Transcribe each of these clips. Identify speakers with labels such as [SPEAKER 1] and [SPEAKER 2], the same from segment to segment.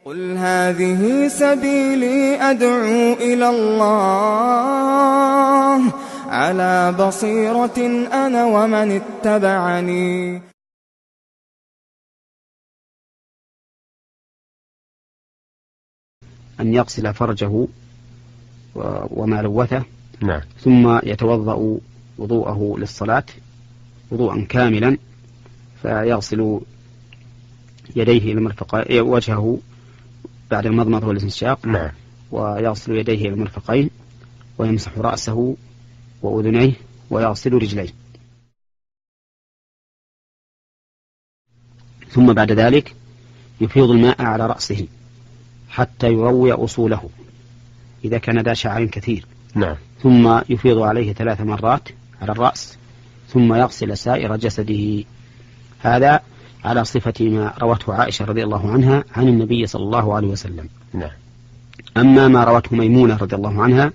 [SPEAKER 1] قل هذه سبيلي أدعو إلى الله على بصيرة أنا ومن اتبعني.
[SPEAKER 2] أن يغسل فرجه وما لوثه،
[SPEAKER 3] نعم.
[SPEAKER 2] ثم يتوضأ وضوءه للصلاة وضوءا كاملا، فيغسل يديه إلى المرفقين، وجهه بعد المضمضة والاستنشاق،
[SPEAKER 3] نعم.
[SPEAKER 2] ويغسل يديه إلى المرفقين، ويمسح رأسه وأذنيه، ويغسل رجليه. ثم بعد ذلك يفيض الماء على رأسه حتى يروي أصوله إذا كان ذا شعر كثير،
[SPEAKER 3] نعم.
[SPEAKER 2] ثم يفيض عليه 3 مرات على الرأس، ثم يغسل سائر جسده. هذا على صفة ما روته عائشة رضي الله عنها عن النبي صلى الله عليه وسلم.
[SPEAKER 3] نعم.
[SPEAKER 2] أما ما روته ميمونة رضي الله عنها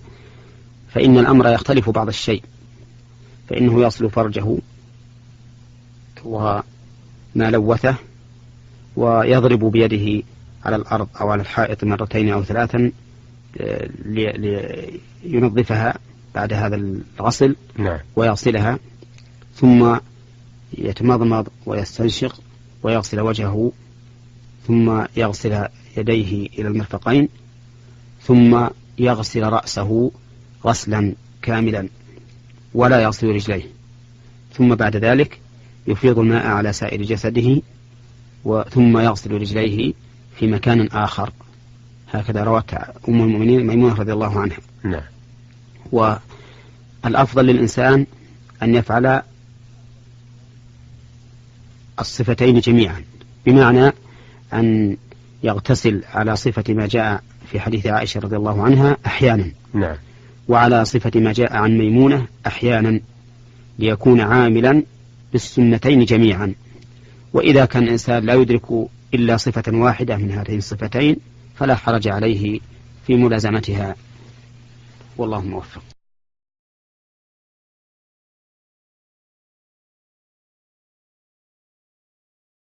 [SPEAKER 2] فإن الأمر يختلف بعض الشيء، فإنه يغسل فرجه وما لوثه، ويضرب بيده على الأرض أو على الحائط 2 أو 3 لينظفها بعد هذا الغسل،
[SPEAKER 3] نعم.
[SPEAKER 2] ويغسلها، ثم يتمضمض ويستنشق ويغسل وجهه، ثم يغسل يديه إلى المرفقين، ثم يغسل رأسه غسلا كاملا ولا يغسل رجليه، م بعد ذلك يفيض الماء على سائر جسده، ثم يغسل رجليه في مكان آخر. هكذا روت أم المؤمنين ميمونة رضي الله عنها.
[SPEAKER 3] نعم.
[SPEAKER 2] والأفضل للإنسان أن يفعل الصفتين جميعا، بمعنى أن يغتسل على صفة ما جاء في حديث عائشة رضي الله عنها أحيانا،
[SPEAKER 3] نعم.
[SPEAKER 2] وعلى صفة ما جاء عن ميمونة أحيانا، ليكون عاملا بالسنتين جميعا. وإذا كان الإنسان لا يدرك إلا صفة واحدة من هاتين الصفتين فلا حرج عليه في ملازمتها، والله موفق.